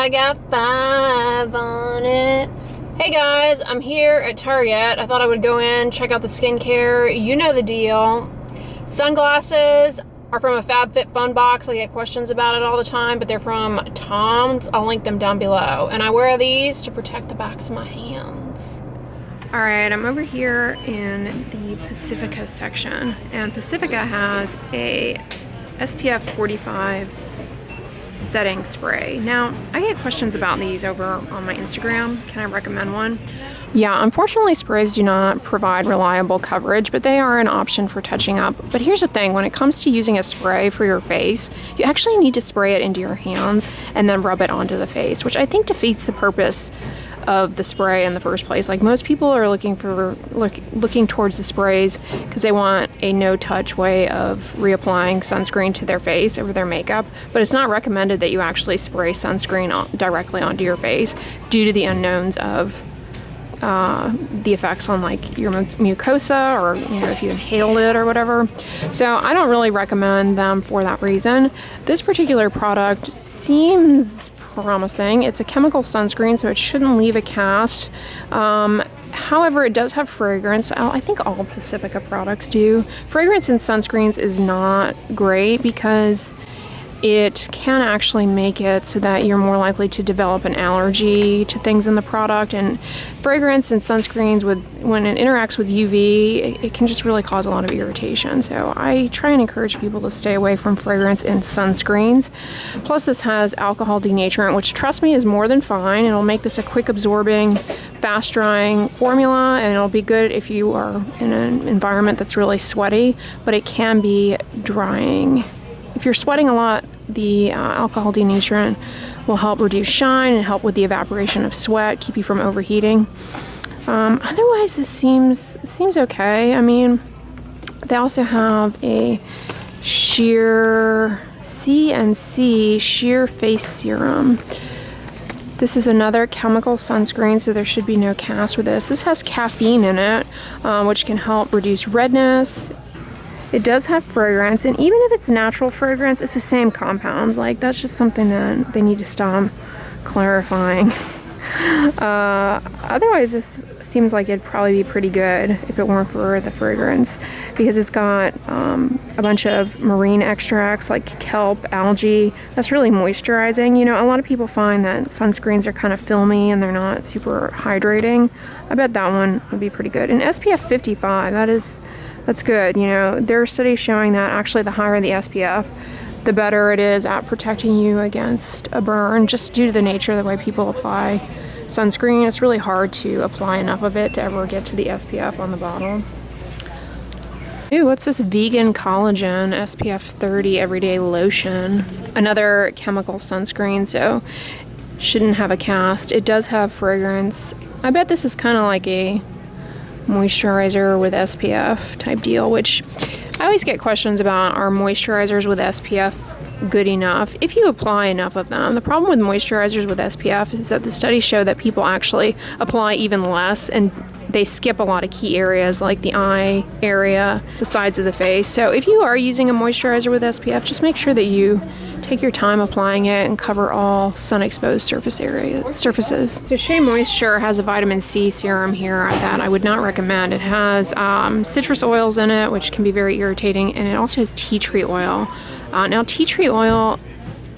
I got 5 on it. Hey guys, I'm here at Target. I thought I would go in, check out the skincare. You know the deal. Sunglasses are from a FabFitFun box. I get questions about it all the time, but they're from Tom's. I'll link them down below. And I wear these to protect the backs of my hands. All right, I'm over here in the Pacifica section, and Pacifica has a SPF 45 setting spray. Now, I get questions about these over on my Instagram. Can I recommend one? Yeah, unfortunately sprays do not provide reliable coverage, but they are an option for touching up. But here's the thing, when it comes to using a spray for your face, you actually need to spray it into your hands and then rub it onto the face, which I think defeats the purpose of the spray in the first place. Like, most people are looking towards the sprays because they want a no-touch way of reapplying sunscreen to their face over their makeup, but it's not recommended that you actually spray sunscreen directly onto your face due to the unknowns of the effects on like your mucosa, or if you inhaled it or whatever. So I don't really recommend them for that reason. This particular product seems promising. It's a chemical sunscreen, so it shouldn't leave a cast. However, it does have fragrance. I think all Pacifica products do. Fragrance in sunscreens is not great because it can actually make it so that you're more likely to develop an allergy to things in the product. And fragrance in sunscreens, when it interacts with UV, it can just really cause a lot of irritation. So I try and encourage people to stay away from fragrance in sunscreens. Plus, this has alcohol denaturant, which, trust me, is more than fine. It'll make this a quick absorbing, fast drying formula, and it'll be good if you are in an environment that's really sweaty, but it can be drying. If you're sweating a lot, the alcohol denaturant will help reduce shine and help with the evaporation of sweat, keep you from overheating. Otherwise, this seems okay. I mean, they also have a sheer CNC sheer face serum. This is another chemical sunscreen, so there should be no cast with this. This has caffeine in it, which can help reduce redness. It does have fragrance, and even if it's natural fragrance, it's the same compounds. Like, that's just something that they need to stop clarifying. Otherwise, this seems like it'd probably be pretty good if it weren't for the fragrance, because it's got a bunch of marine extracts like kelp, algae. That's really moisturizing. A lot of people find that sunscreens are kind of filmy and they're not super hydrating. I bet that one would be pretty good. And SPF 55, that's good. There are studies showing that actually the higher the SPF, the better it is at protecting you against a burn, just due to the nature of the way people apply sunscreen. It's really hard to apply enough of it to ever get to the SPF on the bottle. Ooh, what's this vegan collagen SPF 30 everyday lotion? Another chemical sunscreen, so shouldn't have a cast. It does have fragrance. I bet this is kind of like a moisturizer with SPF type deal, which I always get questions about. Are moisturizers with SPF good enough if you apply enough of them? The problem with moisturizers with SPF is that the studies show that people actually apply even less, and they skip a lot of key areas like the eye area, the sides of the face. So if you are using a moisturizer with SPF, just make sure that you take your time applying it and cover all sun-exposed surfaces. So Shea Moisture has a vitamin C serum here that I would not recommend. It has citrus oils in it, which can be very irritating, and it also has tea tree oil. Now, tea tree oil,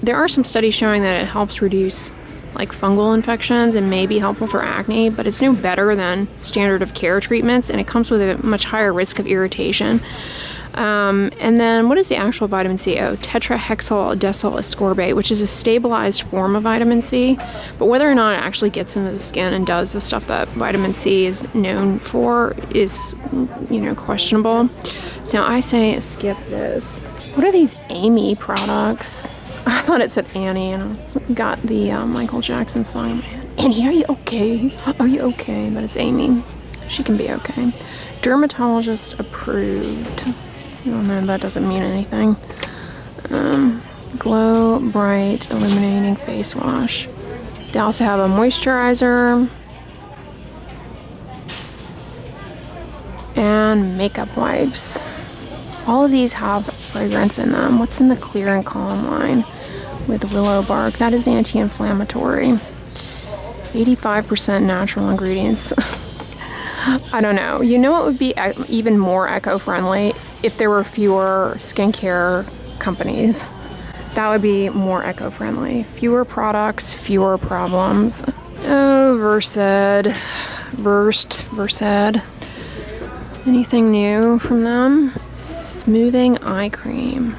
there are some studies showing that it helps reduce like fungal infections and may be helpful for acne, but it's no better than standard of care treatments, and it comes with a much higher risk of irritation. And then what is the actual vitamin C? Oh, tetrahexyl decyl ascorbate, which is a stabilized form of vitamin C. But whether or not it actually gets into the skin and does the stuff that vitamin C is known for is, questionable. So I say skip this. What are these Amy products? I thought it said Annie, and I got the Michael Jackson song. Annie, are you okay? Are you okay? But it's Amy. She can be okay. Dermatologist approved. I don't know, that doesn't mean anything. Glow Bright Illuminating Face Wash. They also have a moisturizer and makeup wipes. All of these have fragrance in them. What's in the clear and calm line? with willow bark. That is anti-inflammatory. 85% natural ingredients. I don't know. You know what would be even more eco-friendly? If there were fewer skincare companies. That would be more eco-friendly. Fewer products, fewer problems. Oh, Versed. Anything new from them? Smoothing eye cream.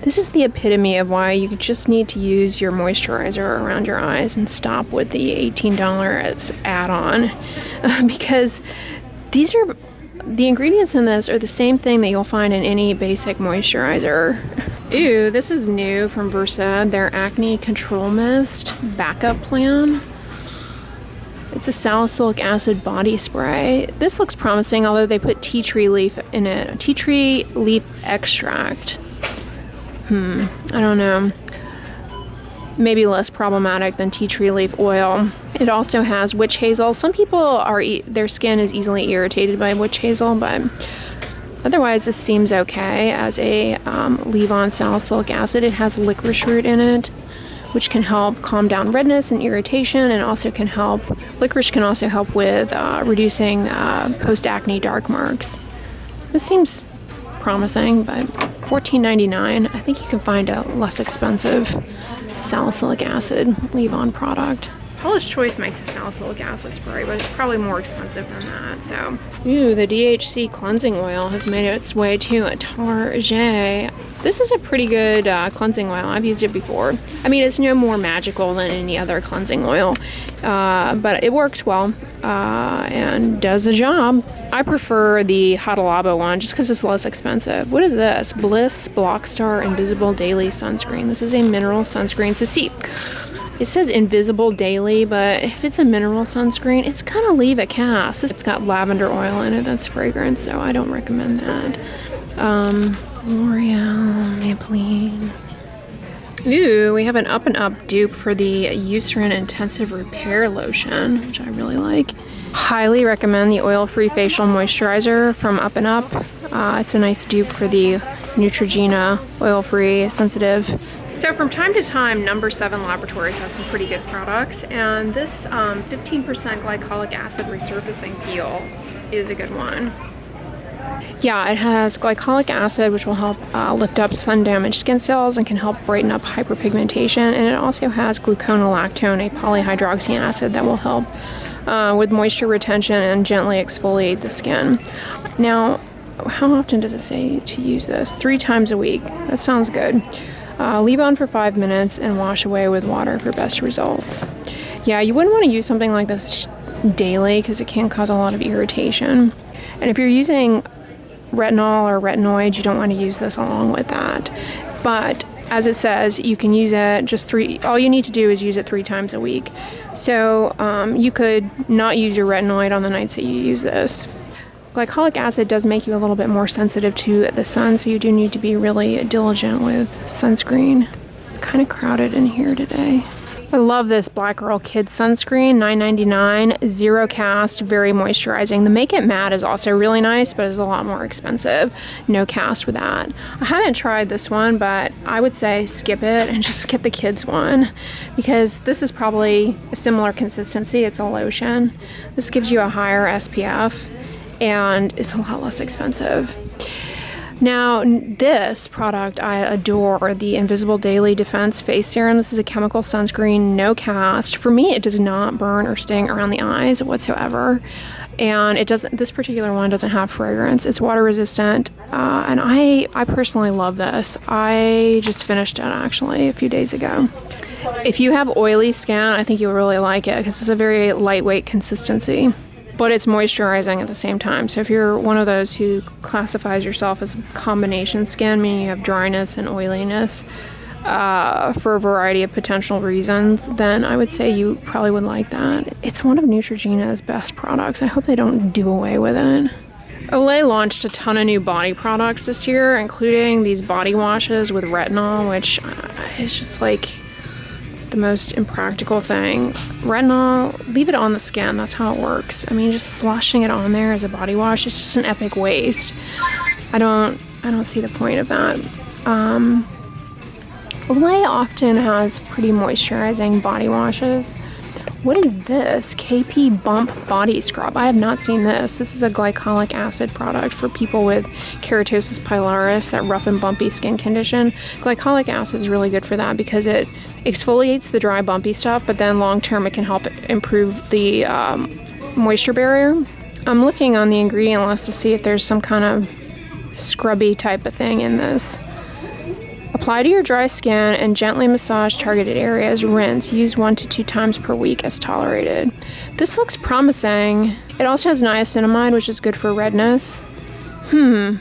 This is the epitome of why you just need to use your moisturizer around your eyes and stop with the $18 add-on. Because these are, the ingredients in this are the same thing that you'll find in any basic moisturizer. Ew, this is new from Versed, their Acne Control Mist Backup Plan. It's a salicylic acid body spray. This looks promising, although they put tea tree leaf in it. Tea tree leaf extract. I don't know. Maybe less problematic than tea tree leaf oil. It also has witch hazel. Some people their skin is easily irritated by witch hazel, but otherwise this seems okay as a leave-on salicylic acid. It has licorice root in it, which can help calm down redness and irritation, and also can help, licorice can also help with reducing post-acne dark marks. This seems promising, but $14.99. I think you can find a less expensive salicylic acid leave-on product. Paula's Choice makes a salicylic acid spray, but it's probably more expensive than that, so. Ooh, the DHC cleansing oil has made its way to Target. This is a pretty good cleansing oil. I've used it before. I mean, it's no more magical than any other cleansing oil, but it works well and does the job. I prefer the Hada Labo one just because it's less expensive. What is this? Bliss Blockstar Invisible Daily Sunscreen. This is a mineral sunscreen. So see, it says invisible daily, but if it's a mineral sunscreen, it's gonna leave a cast. It's got lavender oil in it that's fragrant, so I don't recommend that. L'Oreal Maybelline. Ooh, we have an Up and Up dupe for the Eucerin Intensive Repair Lotion, which I really like. Highly recommend the oil-free facial moisturizer from Up and Up. It's a nice dupe for the Neutrogena oil-free sensitive. So from time to time, Number 7 Laboratories has some pretty good products, and this 15% glycolic acid resurfacing peel is a good one. Yeah, it has glycolic acid, which will help lift up sun-damaged skin cells and can help brighten up hyperpigmentation, and it also has gluconolactone, a polyhydroxy acid that will help with moisture retention and gently exfoliate the skin. Now, how often does it say to use this? 3 times a week. That sounds good. Leave on for 5 minutes and wash away with water for best results. Yeah, you wouldn't want to use something like this daily because it can cause a lot of irritation. And if you're using retinol or retinoids, you don't want to use this along with that. But as it says, you can use it all you need to do is use it 3 times a week. So you could not use your retinoid on the nights that you use this. Glycolic acid does make you a little bit more sensitive to the sun, so you do need to be really diligent with sunscreen. It's kind of crowded in here today. I love this Black Girl Kid sunscreen, $9.99, zero cast, very moisturizing. The Make It Matte is also really nice, but it's a lot more expensive. No cast with that. I haven't tried this one, but I would say skip it and just get the kids one because this is probably a similar consistency. It's a lotion. This gives you a higher SPF and it's a lot less expensive. Now, this product I adore, the Invisible Daily Defense Face Serum. This is a chemical sunscreen, no cast. For me, it does not burn or sting around the eyes whatsoever. And it doesn't. This particular one doesn't have fragrance. It's water resistant, and I personally love this. I just finished it actually a few days ago. If you have oily skin, I think you'll really like it because it's a very lightweight consistency. But it's moisturizing at the same time. So if you're one of those who classifies yourself as combination skin, meaning you have dryness and oiliness for a variety of potential reasons, then I would say you probably would like that. It's one of Neutrogena's best products. I hope they don't do away with it. Olay launched a ton of new body products this year, including these body washes with retinol, which is just like the most impractical thing. Retinol, leave it on the skin. That's how it works. I mean, just sloshing it on there as a body wash, it's just an epic waste. I don't see the point of that. Olay often has pretty moisturizing body washes. What is this? KP Bump Body Scrub. I have not seen this. This is a glycolic acid product for people with keratosis pilaris, that rough and bumpy skin condition. Glycolic acid is really good for that because it exfoliates the dry, bumpy stuff, but then long term it can help improve the moisture barrier. I'm looking on the ingredient list to see if there's some kind of scrubby type of thing in this. Apply to your dry skin and gently massage targeted areas. Rinse. Use 1 to 2 times per week as tolerated. This looks promising. It also has niacinamide, which is good for redness. I'm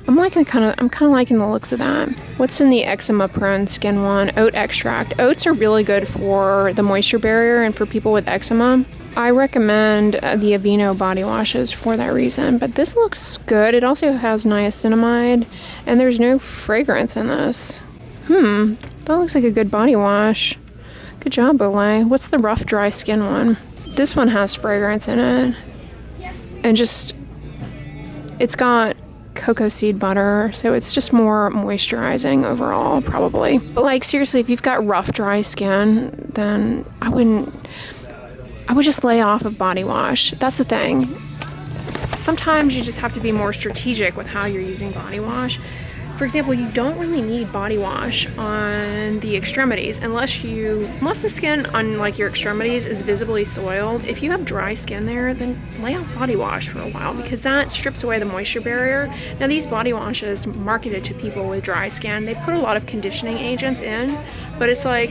kind of liking the looks of that. What's in the eczema prone skin one? Oat extract. Oats are really good for the moisture barrier and for people with eczema. I recommend the Aveeno body washes for that reason, but this looks good. It also has niacinamide, and there's no fragrance in this. That looks like a good body wash. Good job, Olay. What's the rough, dry skin one? This one has fragrance in it, and it's got cocoa seed butter, so it's just more moisturizing overall, probably. But like, seriously, if you've got rough, dry skin, then I would just lay off of body wash. That's the thing. Sometimes you just have to be more strategic with how you're using body wash. For example, you don't really need body wash on the extremities unless the skin on like your extremities is visibly soiled. If you have dry skin there, then lay off body wash for a while because that strips away the moisture barrier. Now these body washes marketed to people with dry skin, they put a lot of conditioning agents in, but it's like,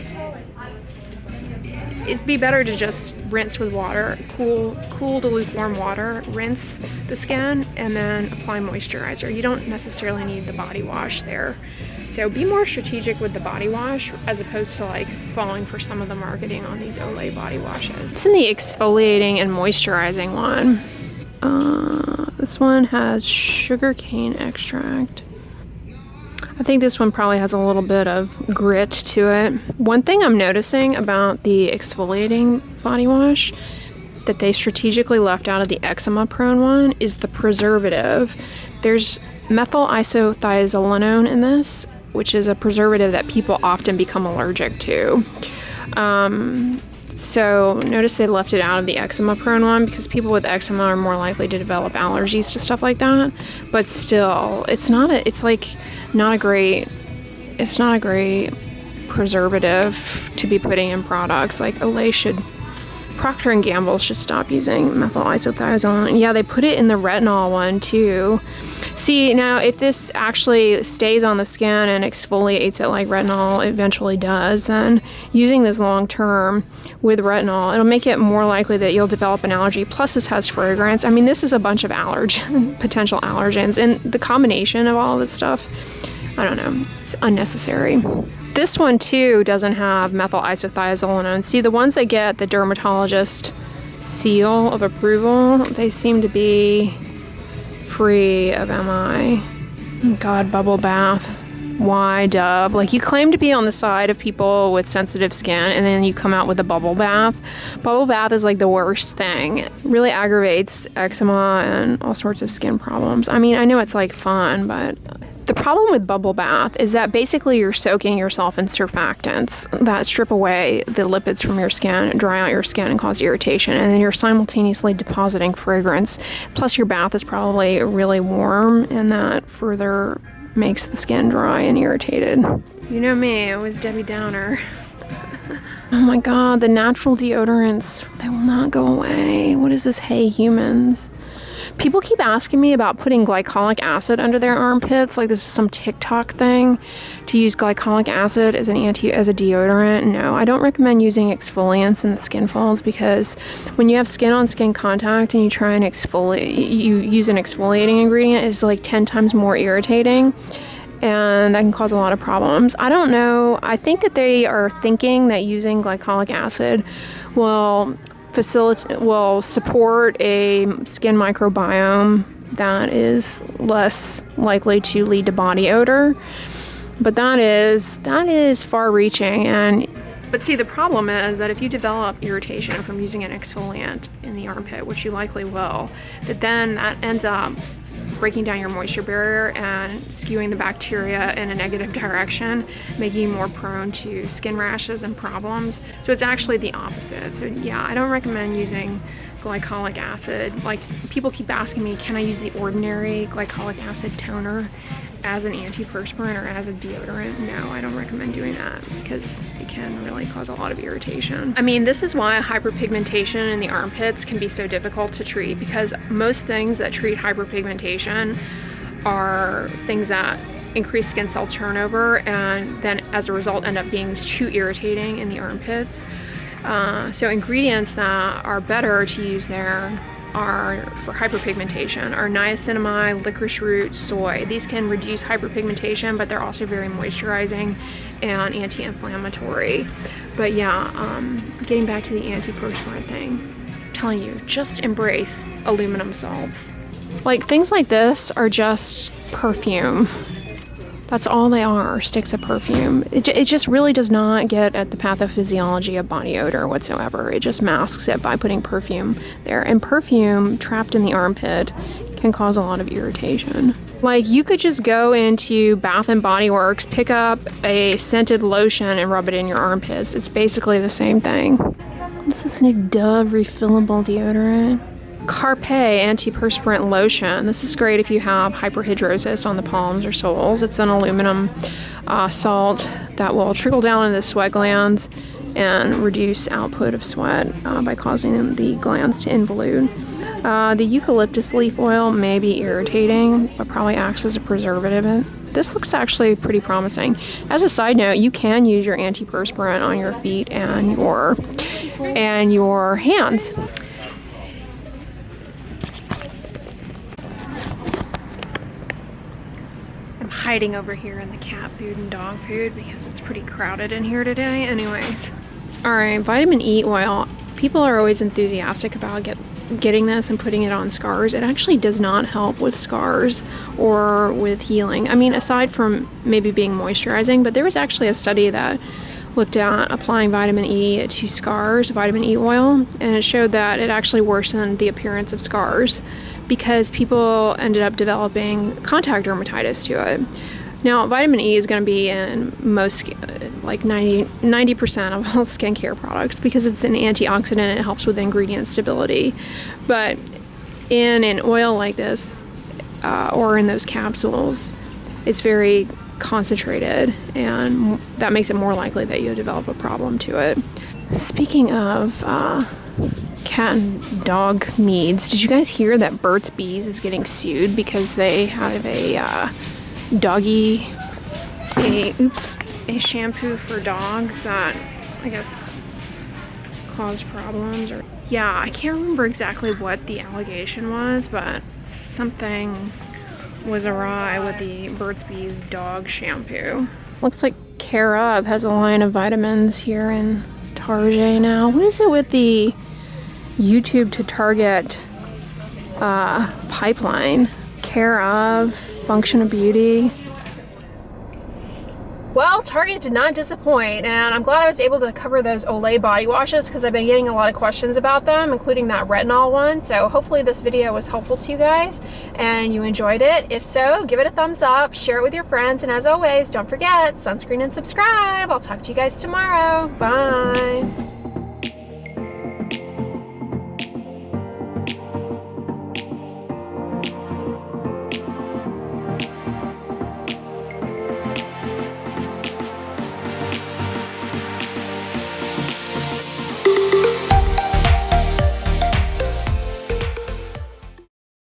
it'd be better to just rinse with water, cool to lukewarm water, rinse the skin, and then apply moisturizer. You don't necessarily need the body wash there. So be more strategic with the body wash as opposed to like falling for some of the marketing on these Olay body washes. It's in the exfoliating and moisturizing one. This one has sugarcane extract. I think this one probably has a little bit of grit to it. One thing I'm noticing about the exfoliating body wash that they strategically left out of the eczema prone one is the preservative. There's methyl isothiazolinone in this, which is a preservative that people often become allergic to. So notice they left it out of the eczema prone one because people with eczema are more likely to develop allergies to stuff like that. But still, it's not a great preservative to be putting in products. Like Procter & Gamble should stop using methyl isothiazolinone. Yeah, they put it in the retinol one too. See, now if this actually stays on the skin and exfoliates it like retinol eventually does, then using this long term with retinol, it'll make it more likely that you'll develop an allergy. Plus this has fragrance. I mean, this is a bunch of potential allergens, and the combination of all of this stuff, I don't know, it's unnecessary. This one too doesn't have methyl isothiazolinone. See, the ones that get the dermatologist seal of approval, they seem to be free of MI. God, bubble bath. Why, Dove? Like, you claim to be on the side of people with sensitive skin, and then you come out with a bubble bath. Bubble bath is like the worst thing. It really aggravates eczema and all sorts of skin problems. I mean, I know it's like fun, but the problem with bubble bath is that basically you're soaking yourself in surfactants that strip away the lipids from your skin, dry out your skin, and cause irritation. And then you're simultaneously depositing fragrance. Plus your bath is probably really warm, and that further makes the skin dry and irritated. You know me, I was Debbie Downer. Oh my God, the natural deodorants, they will not go away. What is this, Hey Humans? People keep asking me about putting glycolic acid under their armpits, like this is some TikTok thing, to use glycolic acid as a deodorant. No, I don't recommend using exfoliants in the skin folds, because when you have skin-on-skin contact and you try and you use an exfoliating ingredient, it's like 10 times more irritating, and that can cause a lot of problems. I don't know. I think that they are thinking that using glycolic acid will support a skin microbiome that is less likely to lead to body odor. But that is far-reaching, and But see, the problem is that if you develop irritation from using an exfoliant in the armpit, which you likely will, that ends up breaking down your moisture barrier and skewing the bacteria in a negative direction, making you more prone to skin rashes and problems. So it's actually the opposite. So yeah, I don't recommend using glycolic acid. Like, people keep asking me, can I use the ordinary glycolic acid toner as an antiperspirant or as a deodorant? No, I don't recommend doing that because it can really cause a lot of irritation. I mean, this is why hyperpigmentation in the armpits can be so difficult to treat, because most things that treat hyperpigmentation are things that increase skin cell turnover and then as a result end up being too irritating in the armpits. So ingredients that are better to use there are for hyperpigmentation are niacinamide, licorice root, soy. These can reduce hyperpigmentation, but they're also very moisturizing and anti-inflammatory. But yeah, getting back to the antiperspirant thing, I'm telling you, just embrace aluminum salts. Like, things like this are just perfume. That's all they are, sticks of perfume. It just really does not get at the pathophysiology of body odor whatsoever. It just masks it by putting perfume there. And perfume trapped in the armpit can cause a lot of irritation. Like, you could just go into Bath and Body Works, pick up a scented lotion and rub it in your armpits. It's basically the same thing. What's this new Dove refillable deodorant? Carpe antiperspirant lotion. This is great if you have hyperhidrosis on the palms or soles. It's an aluminum salt that will trickle down into the sweat glands and reduce output of sweat by causing the glands to involute. The eucalyptus leaf oil may be irritating, but probably acts as a preservative. This looks actually pretty promising. As a side note, you can use your antiperspirant on your feet and your hands. Hiding over here in the cat food and dog food because it's pretty crowded in here today. Anyways, all right, vitamin E oil. People are always enthusiastic about getting this and putting it on scars. It actually does not help with scars or with healing. I mean, aside from maybe being moisturizing, but there was actually a study that looked at applying vitamin E to scars, vitamin E oil, and it showed that it actually worsened the appearance of scars because people ended up developing contact dermatitis to it. Now, vitamin E is going to be in most, like 90% of all skincare products because it's an antioxidant and it helps with ingredient stability. But in an oil like this, or in those capsules, it's very concentrated, and that makes it more likely that you'll develop a problem to it. Speaking of cat and dog needs, did you guys hear that Burt's Bees is getting sued because they have a shampoo for dogs that I guess caused problems? Or yeah, I can't remember exactly what the allegation was, but something was awry with the Burt's Bees dog shampoo. Looks like Care Of has a line of vitamins here in Target now. What is it with the YouTube to Target pipeline? Care Of, Function of Beauty. Well, Target did not disappoint, and I'm glad I was able to cover those Olay body washes because I've been getting a lot of questions about them, including that retinol one. So hopefully this video was helpful to you guys and you enjoyed it. If so, give it a thumbs up, share it with your friends, and as always, don't forget, sunscreen and subscribe. I'll talk to you guys tomorrow. Bye.